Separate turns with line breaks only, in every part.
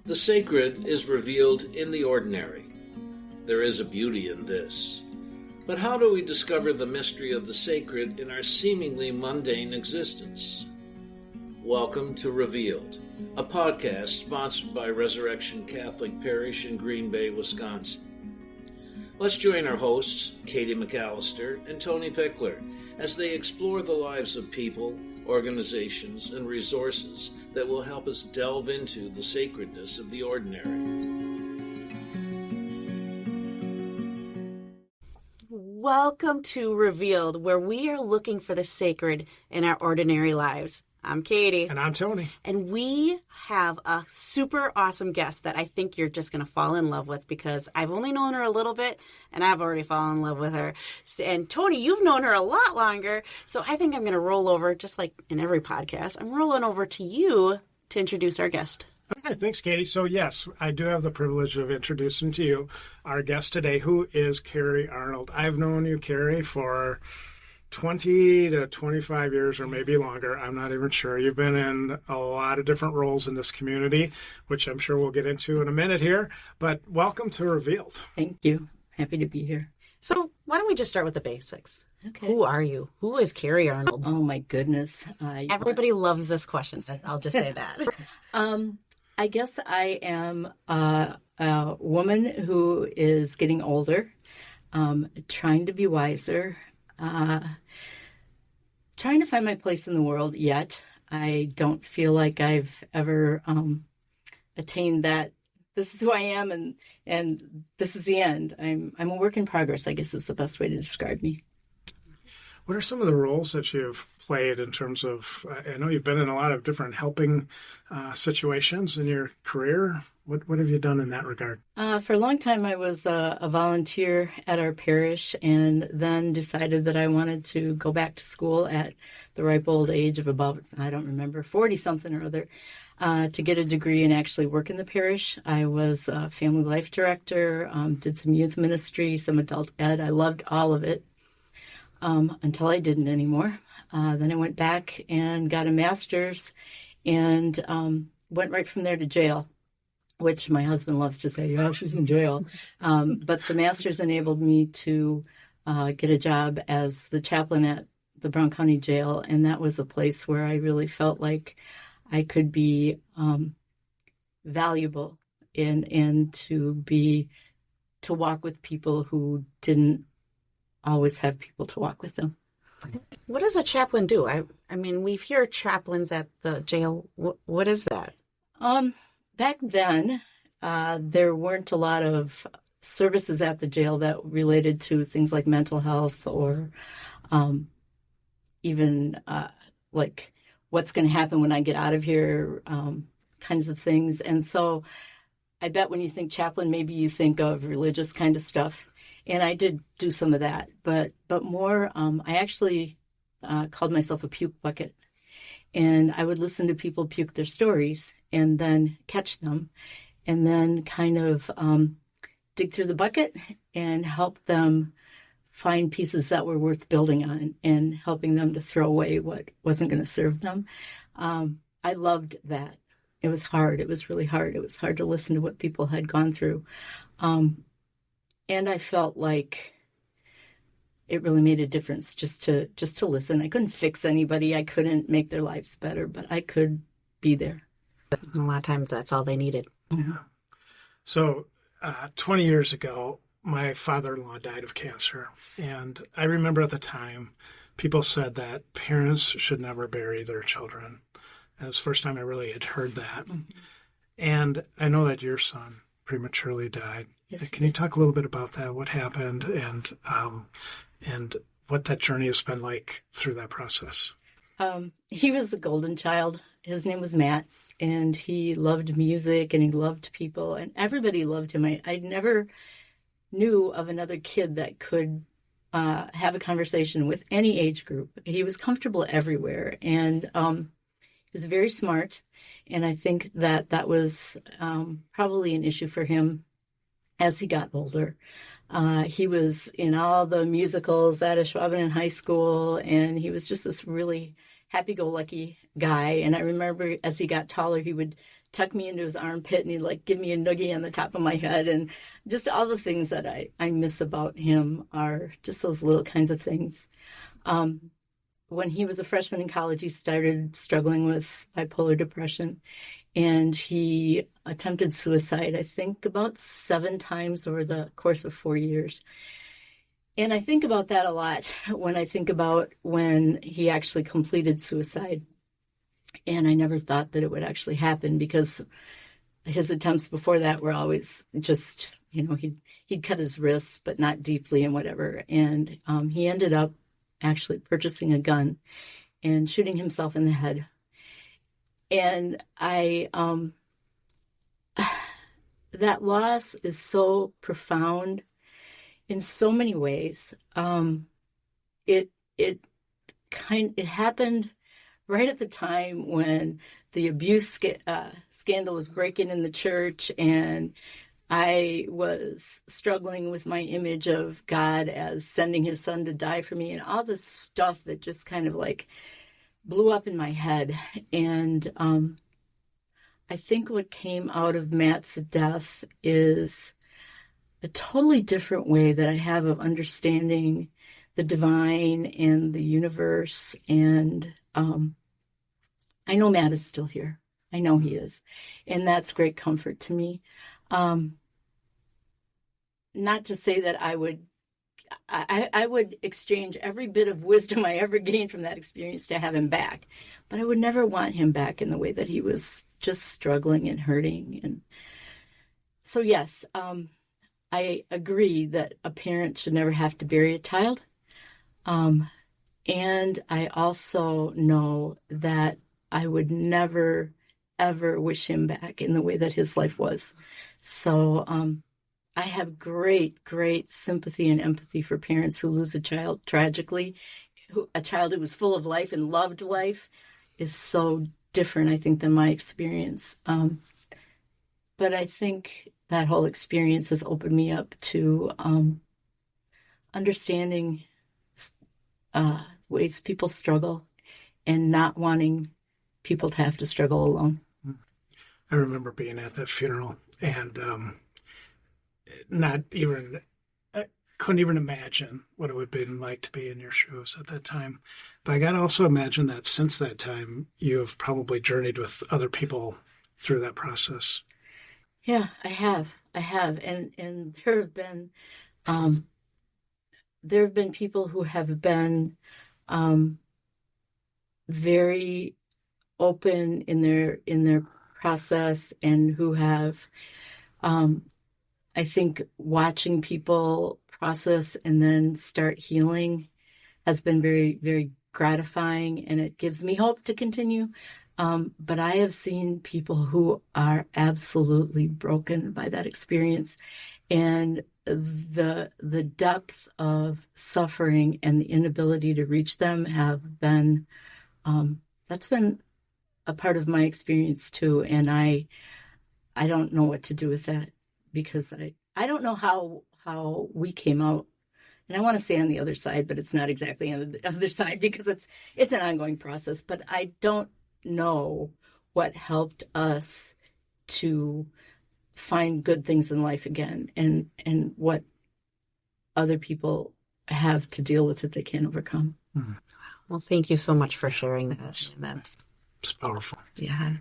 The sacred is revealed in the ordinary. There is a beauty in this. But how do we discover the mystery of the sacred in our seemingly mundane existence? Welcome to Revealed, a podcast sponsored by Resurrection Catholic Parish in Green Bay, Wisconsin. Let's join our hosts, Katie McAllister and Tony Pickler, as they explore the lives of people, organizations, and resources that will help us delve into the sacredness of the ordinary.
Welcome to Revealed, where we are looking for the sacred in our ordinary lives. I'm Katie.
And I'm Tony.
And we have a super awesome guest that I think you're just going to fall in love with, because I've only known her a little bit and I've already fallen in love with her. And Tony, you've known her a lot longer. So I think I'm going to roll over, just like in every podcast, I'm rolling over to you to introduce our guest.
Okay, thanks, Katie. So yes, I do have the privilege of introducing to you our guest today, who is Carrie Arnold. I've known you, Carrie, for 20 to 25 years or maybe longer. I'm not even sure. You've been in a lot of different roles in this community, which I'm sure we'll get into in a minute here. But welcome to Revealed.
Thank you. Happy to be here.
So why don't we just start with the basics?
Okay.
Who are you? Who is Carrie Arnold?
Oh, my goodness.
Everybody loves this question. I'll just say that.
I guess I am a woman who is getting older, trying to be wiser, trying to find my place in the world yet. I don't feel like I've ever attained that. This is who I am, and this is the end. I'm a work in progress, I guess is the best way to describe me.
What are some of the roles that you've played in terms of, I know you've been in a lot of different helping situations in your career. What have you done in that regard?
For a long time, I was a volunteer at our parish, and then decided that I wanted to go back to school at the ripe old age of about, 40-something or other, to get a degree and actually work in the parish. I was a family life director, did some youth ministry, some adult ed. I loved all of it until I didn't anymore. Then I went back and got a master's and went right from there to jail, which my husband loves to say, yeah, she's in jail. But the master's enabled me to get a job as the chaplain at the Brown County Jail, and that was a place where I really felt like I could be valuable and to walk with people who didn't always have people to walk with them.
What does a chaplain do? I mean, we hear chaplains at the jail. What is that?
Back then, there weren't a lot of services at the jail that related to things like mental health or even like what's going to happen when I get out of here, kinds of things. And so I bet when you think chaplain, maybe you think of religious kind of stuff. And I did do some of that, but more, I actually called myself a puke bucket. And I would listen to people puke their stories and then catch them and then kind of dig through the bucket and help them find pieces that were worth building on and helping them to throw away what wasn't going to serve them. I loved that. It was hard. It was really hard. It was hard to listen to what people had gone through. And I felt like it really made a difference just to listen. I couldn't fix anybody. I couldn't make their lives better, but I could be there.
A lot of times that's all they needed.
Yeah. So 20 years ago, my father-in-law died of cancer. And I remember at the time, people said that parents should never bury their children. And it's the first time I really had heard that. Mm-hmm. And I know that your son prematurely died. Yes. Can you talk a little bit about that? What happened and what that journey has been like through that process?
He was the golden child. His name was Matt, and he loved music and he loved people, and everybody loved him. I never knew of another kid that could have a conversation with any age group. He was comfortable everywhere, and he was very smart. And I think that was probably an issue for him as he got older. He was in all the musicals at Schwaben in high school, and he was just this really happy-go-lucky guy. And I remember as he got taller, he would tuck me into his armpit and he'd like give me a noogie on the top of my head. And just all the things that I miss about him are just those little kinds of things. When he was a freshman in college, he started struggling with bipolar depression, and he attempted suicide, I think, about 7 times over the course of 4 years. And I think about that a lot when I think about when he actually completed suicide. And I never thought that it would actually happen, because his attempts before that were always just, he'd cut his wrists, but not deeply and whatever. And he ended up actually purchasing a gun and shooting himself in the head. And that loss is so profound in so many ways. It happened right at the time when the abuse scandal was breaking in the church, and I was struggling with my image of God as sending his son to die for me, and all this stuff that just kind of like blew up in my head. And I think what came out of Matt's death is a totally different way that I have of understanding the divine and the universe. And I know Matt is still here. I know he is. And that's great comfort to me. Not to say that I would exchange every bit of wisdom I ever gained from that experience to have him back, but I would never want him back in the way that he was just struggling and hurting. And so, yes, I agree that a parent should never have to bury a child. And I also know that I would never, ever wish him back in the way that his life was. So I have great, great sympathy and empathy for parents who lose a child tragically. A child who was full of life and loved life is so different, I think, than my experience. But I think that whole experience has opened me up to understanding ways people struggle and not wanting people to have to struggle alone.
I remember being at that funeral and I couldn't even imagine what it would have been like to be in your shoes at that time. But I got to also imagine that since that time, you've probably journeyed with other people through that process.
Yeah, I have. And there have been people who have been very open in their process, and who have, I think, watching people process and then start healing has been very, very gratifying, and it gives me hope to continue. But I have seen people who are absolutely broken by that experience, and the depth of suffering and the inability to reach them have been, that's been a part of my experience too. And I don't know what to do with that, because I don't know how we came out. And I want to say on the other side, but it's not exactly on the other side, because it's an ongoing process. But I don't know what helped us to find good things in life again, and what other people have to deal with that they can't overcome.
Mm-hmm.
Well, thank you so much for sharing that.
It's powerful.
Yeah.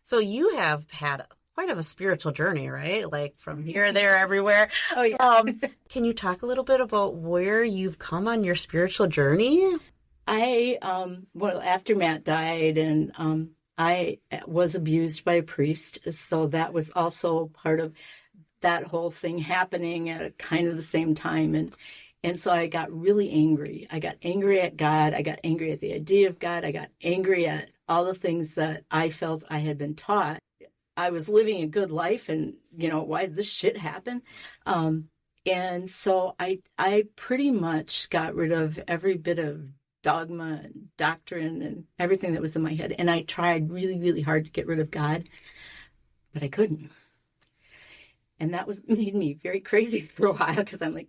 So you have had quite of a spiritual journey, right? Like from here, there, everywhere.
Oh, yeah.
Can you talk a little bit about where you've come on your spiritual journey?
After Matt died, and I was abused by a priest, so that was also part of that whole thing happening at kind of the same time. And so I got really angry. I got angry at God. I got angry at the idea of God. I got angry at all the things that I felt I had been taught. I was living a good life, and, why did this shit happen? And so I pretty much got rid of every bit of dogma and doctrine and everything that was in my head. And I tried really, really hard to get rid of God, but I couldn't. And that made me very crazy for a while, because I'm like,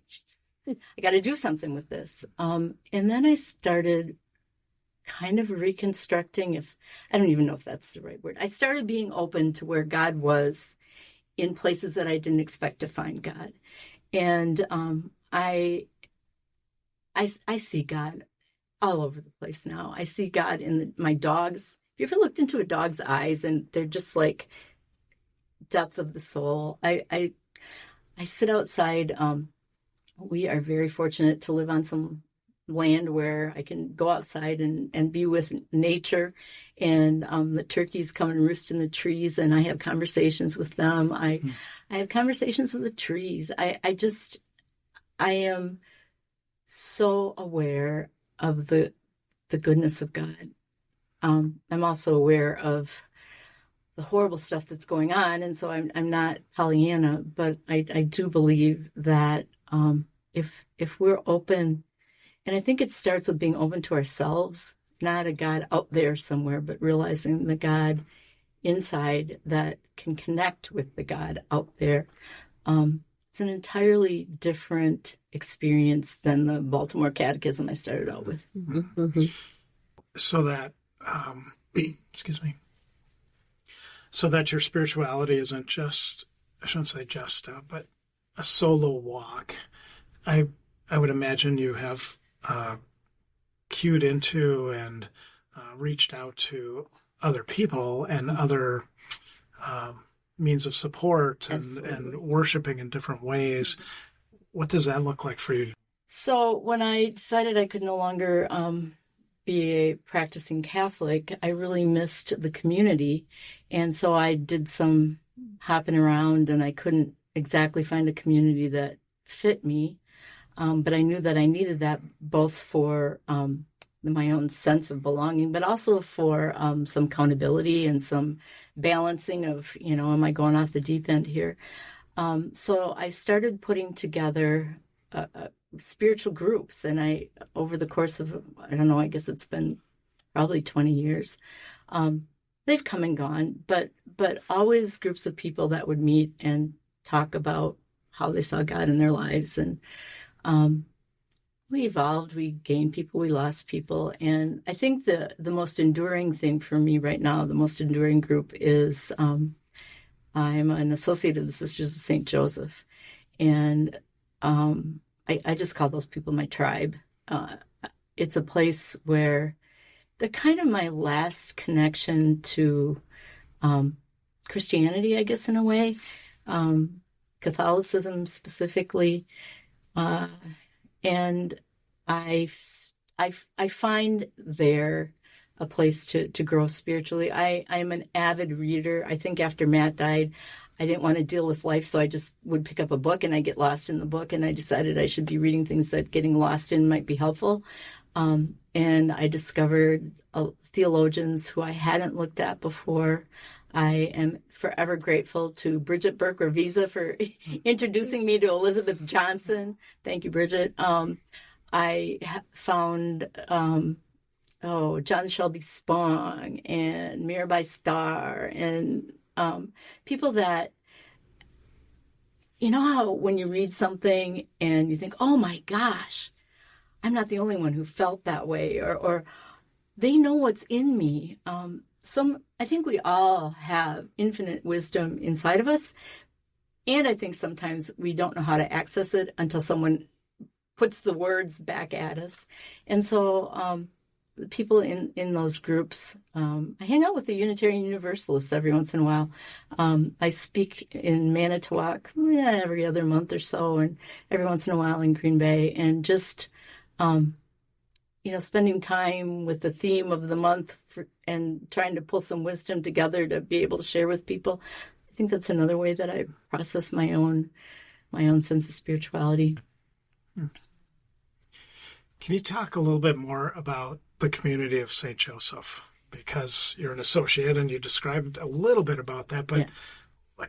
I got to do something with this. And then I started kind of reconstructing, if I don't even know if that's the right word. I started being open to where God was in places that I didn't expect to find God. And I see God all over the place now. I see God in my dogs. Have you ever looked into a dog's eyes and they're just like depth of the soul? I sit outside. We are very fortunate to live on some land where I can go outside and be with nature, and the turkeys come and roost in the trees, and I have conversations with them. I have conversations with the trees. I am so aware of the goodness of God. I'm also aware of the horrible stuff that's going on, and so I'm not Pollyanna, but I do believe that if we're open, and I think it starts with being open to ourselves, not a God out there somewhere, but realizing the God inside that can connect with the God out there. It's an entirely different experience than the Baltimore Catechism I started out with.
Mm-hmm.
So that, excuse me, so that your spirituality isn't just, I shouldn't say just, but a solo walk. I would imagine you have cued into and reached out to other people and other means of support and worshiping in different ways. What does that look like for you?
So when I decided I could no longer be a practicing Catholic, I really missed the community. And so I did some hopping around, and I couldn't exactly find a community that fit me. But I knew that I needed that both for my own sense of belonging, but also for some accountability and some balancing of, am I going off the deep end here? So I started putting together spiritual groups, and over the course of, I don't know, I guess it's been probably 20 years, they've come and gone, but always groups of people that would meet and talk about how they saw God in their lives. And we evolved, we gained people, we lost people. And I think the most enduring thing for me right now, the most enduring group is I'm an associate of the Sisters of St. Joseph. And I just call those people my tribe. It's a place where they're kind of my last connection to Christianity, I guess, in a way, Catholicism specifically. And I find there a place to grow spiritually. I'm an avid reader. I think after Matt died, I didn't want to deal with life, so I just would pick up a book and I get lost in the book, and I decided I should be reading things that getting lost in might be helpful. And I discovered theologians who I hadn't looked at before. I am forever grateful to Bridget Burke-Revisa for introducing me to Elizabeth Johnson. Thank you, Bridget. I found John Shelby Spong and Mirabai Starr and people that, how when you read something and you think, oh my gosh, I'm not the only one who felt that way, or they know what's in me. I think we all have infinite wisdom inside of us. And I think sometimes we don't know how to access it until someone puts the words back at us. And so the people in those groups, I hang out with the Unitarian Universalists every once in a while. I speak in Manitowoc every other month or so, and every once in a while in Green Bay. And just, spending time with the theme of the month and trying to pull some wisdom together to be able to share with people. I think that's another way that I process my own sense of spirituality.
Can you talk a little bit more about the community of St. Joseph? Because you're an associate and you described a little bit about that, but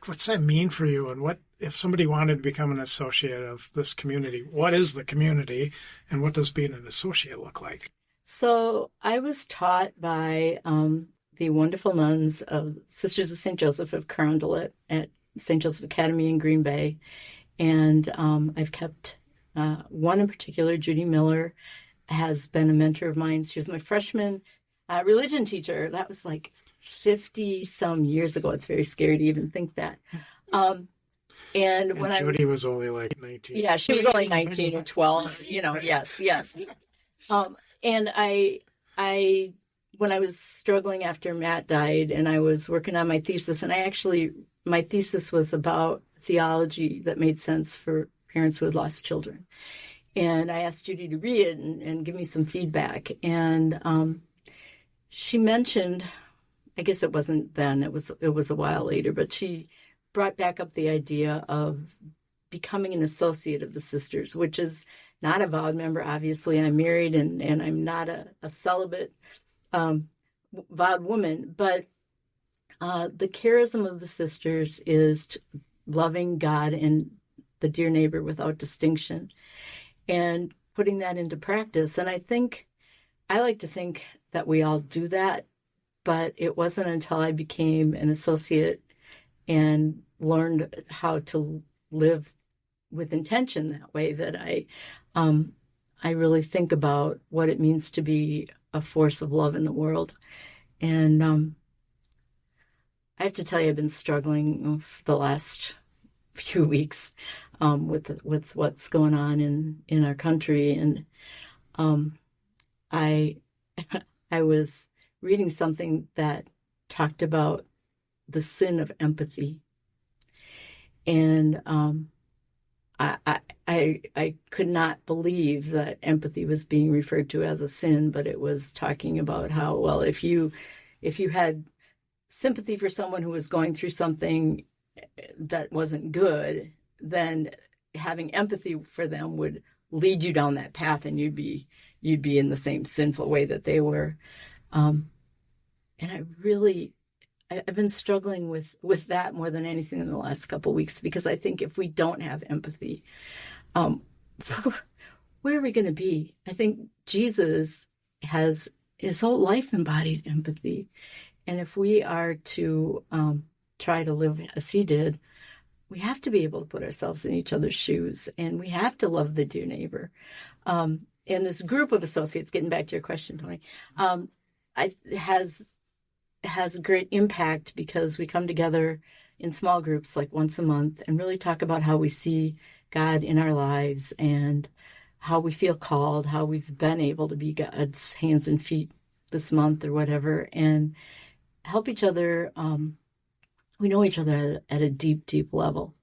what's that mean for you? And what if somebody wanted to become an associate of this community? What is the community, and what does being an associate look like?
So I was taught by the wonderful nuns of Sisters of St. Joseph of Carondelet at St. Joseph Academy in Green Bay. And I've kept one in particular, Judy Miller, has been a mentor of mine. She was my freshman religion teacher. That was like 50 some years ago. It's very scary to even think that. And when
Judy was only like 19.
Yeah, she was only 19 or 12, yes. And I, when I was struggling after Matt died and I was working on my thesis, and my thesis was about theology that made sense for parents who had lost children. And I asked Judy to read it and give me some feedback. And she mentioned, I guess it wasn't then, it was a while later, but she brought back up the idea of becoming an associate of the sisters, which is not a vowed member. Obviously, I'm married and I'm not a celibate vowed woman, but the charism of the sisters is loving God and the dear neighbor without distinction and putting that into practice. And I like to think that we all do that, but it wasn't until I became an associate and learned how to live with intention that way that I really think about what it means to be a force of love in the world. And I have to tell you, I've been struggling for the last few weeks with what's going on in our country. And I was reading something that talked about the sin of empathy. And I could not believe that empathy was being referred to as a sin, but it was talking about how, well, if you had sympathy for someone who was going through something that wasn't good, then having empathy for them would lead you down that path, and you'd be in the same sinful way that they were. And I've been struggling with that more than anything in the last couple of weeks, because I think if we don't have empathy, where are we going to be? I think Jesus has his whole life embodied empathy. And if we are to try to live as he did, we have to be able to put ourselves in each other's shoes, and we have to love the dear neighbor. And this group of associates, getting back to your question, Tony, has great impact because we come together in small groups like once a month and really talk about how we see God in our lives and how we feel called, how we've been able to be God's hands and feet this month or whatever, and help each other. We know each other at a deep, deep level.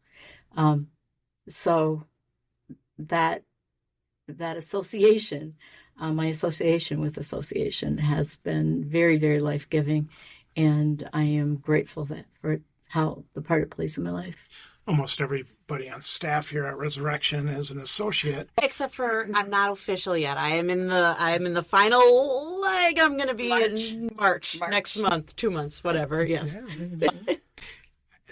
So that association, my association with association has been very, very life-giving, and I am grateful for how the part it plays in my life.
Almost everybody on staff here at Resurrection is an associate,
except for I'm not official yet. I am in the final leg. I'm going to be in March next month, 2 months, whatever. Yes.
Yeah.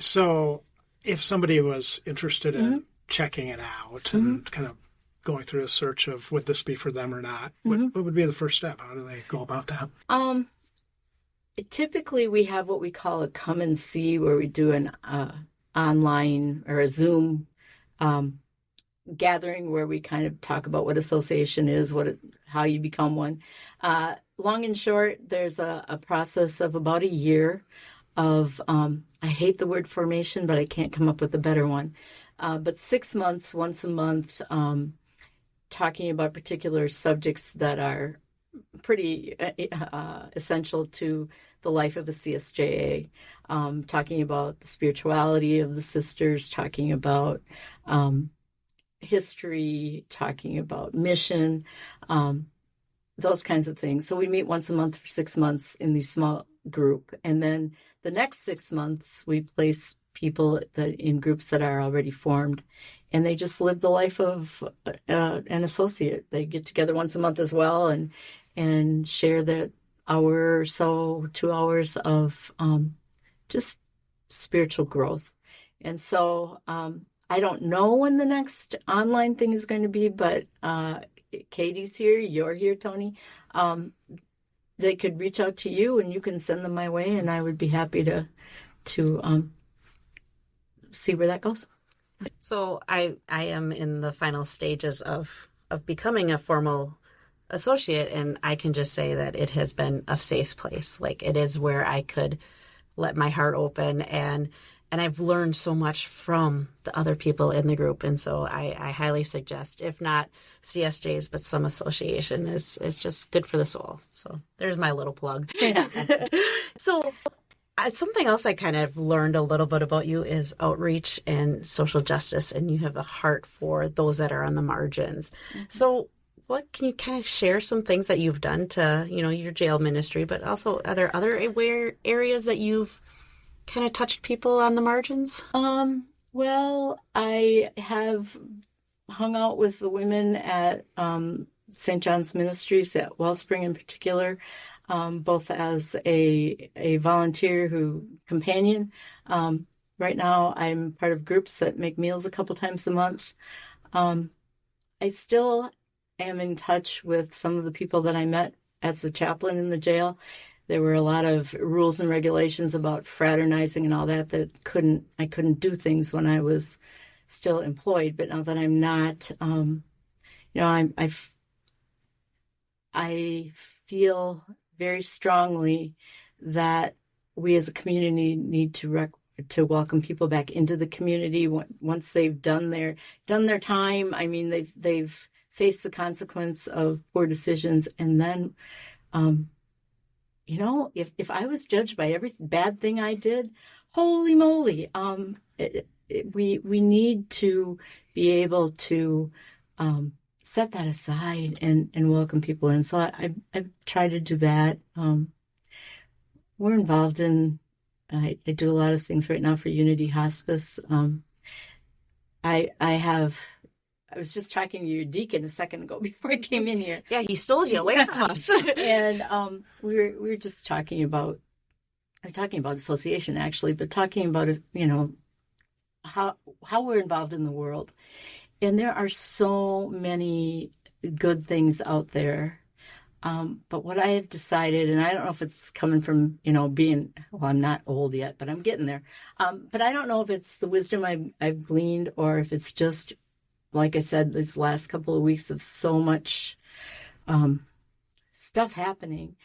So, if somebody was interested in checking it out and kind of going through a search of would this be for them or not, what would be the first step? How do they go about that?
Typically, we have what we call a come and see, where we do an online or a Zoom gathering where we kind of talk about what association is, how you become one. Long and short, there's a process of about a year of, I hate the word formation, but I can't come up with a better one. But 6 months, once a month, talking about particular subjects that are pretty essential to the life of a CSJA, talking about the spirituality of the sisters, talking about history, talking about mission, those kinds of things. So we meet once a month for 6 months in these small group. And then the next 6 months, we place people in groups that are already formed, and they just live the life of an associate. They get together once a month as well and share that hour or so, 2 hours of just spiritual growth. And so I don't know when the next online thing is going to be, but Katie's here, you're here, Tony. They could reach out to you and you can send them my way, and I would be happy to see where that goes.
So I am in the final stages of becoming a formal associate, and I can just say that it has been a safe place. Like, it is where I could let my heart open, and I've learned so much from the other people in the group. And so I highly suggest, if not CSJs, but some association is just good for the soul. So there's my little plug.
Yeah.
So something else I kind of learned a little bit about you is outreach and social justice, and you have a heart for those that are on the margins. Mm-hmm. So what can you kind of share some things that you've done to, your jail ministry, but also are there other areas that you've kind of touched people on the margins?
Well, I have hung out with the women at St. John's Ministries at Wellspring in particular, both as a volunteer companion. Right now, I'm part of groups that make meals a couple times a month. I still am in touch with some of the people that I met as the chaplain in the jail. There were a lot of rules and regulations about fraternizing and all that I couldn't do things when I was still employed. But now that I'm not, I feel very strongly that we as a community need to welcome people back into the community once they've done their time. I mean, they've faced the consequence of poor decisions, and then. If I was judged by every bad thing I did, holy moly, we need to be able to set that aside and welcome people in. So I try to do that. We're involved in, I do a lot of things right now for Unity Hospice. I was just talking to your deacon a second ago before I came in here.
Yeah, he stole you away from us.
And we were just talking about association, actually, but talking about, how we're involved in the world. And there are so many good things out there. But what I have decided, and I don't know if it's coming from, I'm not old yet, but I'm getting there. But I don't know if it's the wisdom I've gleaned or if it's just, like I said, these last couple of weeks of so much stuff happening,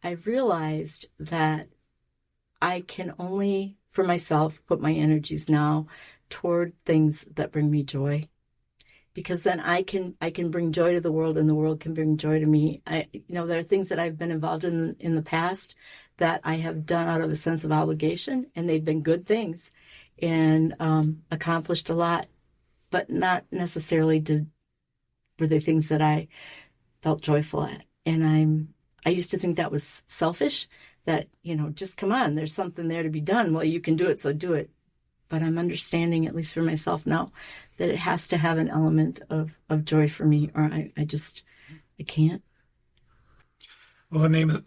I've realized that I can only, for myself, put my energies now toward things that bring me joy. Because then I can bring joy to the world, and the world can bring joy to me. There are things that I've been involved in the past that I have done out of a sense of obligation, and they've been good things and accomplished a lot. But not necessarily were they things that I felt joyful at. And I used to think that was selfish, that, just come on, there's something there to be done. Well, you can do it, so do it. But I'm understanding, at least for myself now, that it has to have an element of joy for me, or I can't.
Well, the name of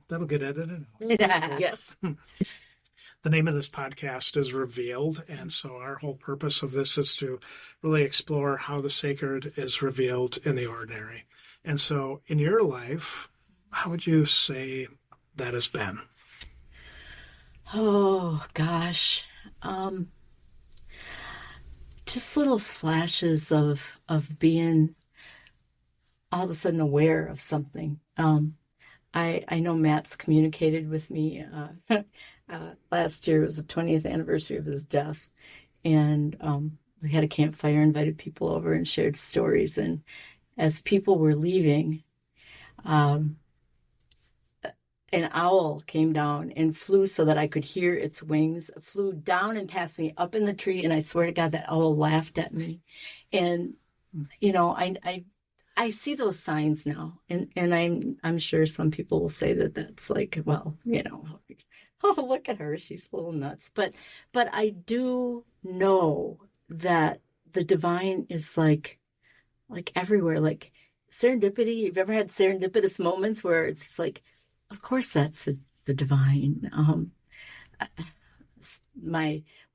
that'll get edited.
Yeah.
Yes.
The name of this podcast is Revealed, and so our whole purpose of this is to really explore how the sacred is revealed in the ordinary. And so in your life, how would you say that has been?
Oh, gosh. Just little flashes of being all of a sudden aware of something. I know Matt's communicated with me. Last year was the 20th anniversary of his death, and we had a campfire, invited people over and shared stories. And as people were leaving, an owl came down and flew so that I could hear its wings, flew down and past me up in the tree, and I swear to God, that owl laughed at me. And, I see those signs now, and I'm sure some people will say that that's like, well, oh, look at her, she's a little nuts. But I do know that the divine is like everywhere, like serendipity. You've ever had serendipitous moments where it's just like, of course that's the divine. One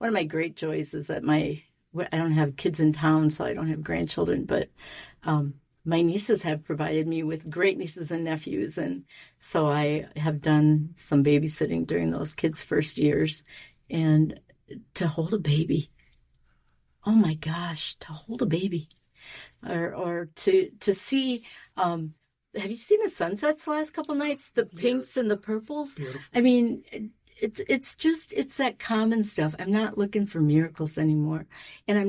of my great joys is that I don't have kids in town, so I don't have grandchildren, but my nieces have provided me with great nieces and nephews, and so I have done some babysitting during those kids' first years. And to hold a baby, oh my gosh, to hold a baby, or to see. Have you seen the sunsets the last couple nights? The pinks and the purples.
Beautiful.
I mean, it's that common stuff. I'm not looking for miracles anymore, and I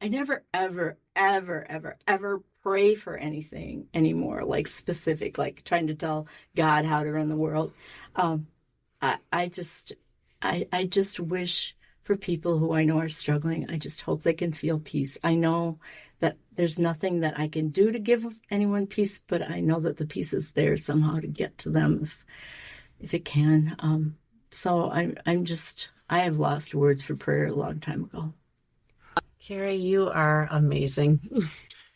never ever pray for anything anymore, like specific, like trying to tell God how to run the world. I just wish for people who I know are struggling. I just hope they can feel peace. I know that there's nothing that I can do to give anyone peace, but I know that the peace is there somehow to get to them if it can. So I have lost words for prayer a long time ago.
Carrie, you are amazing.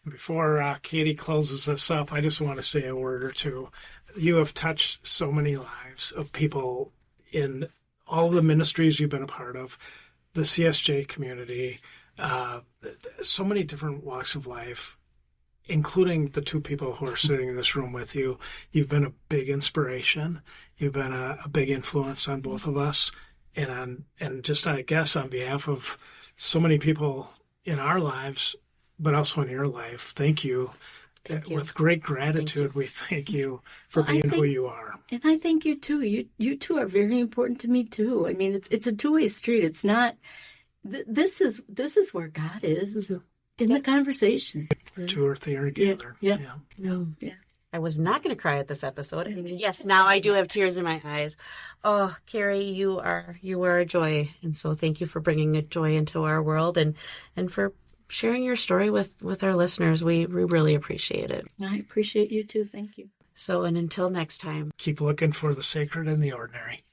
Before Katie closes us up, I just want to say a word or two. You have touched so many lives of people in all the ministries you've been a part of, the CSJ community, so many different walks of life, including the two people who are sitting in this room with you. You've been a big inspiration. You've been a big influence on both of us. And just, I guess, on behalf of so many people in our lives, but also in your life, thank you. With great gratitude, we thank you for being who you are. And
I thank you too. You two are very important to me too. I mean, it's a two-way street. It's not. This is where God is in the conversation.
Two or three are together.
Yeah.
I was not going to cry at this episode. And yes, now I do have tears in my eyes. Oh, Carrie, you are a joy, and so thank you for bringing a joy into our world and for sharing your story with our listeners. We really appreciate it.
I appreciate you too. Thank you.
So, and until next time,
keep looking for the sacred in the ordinary.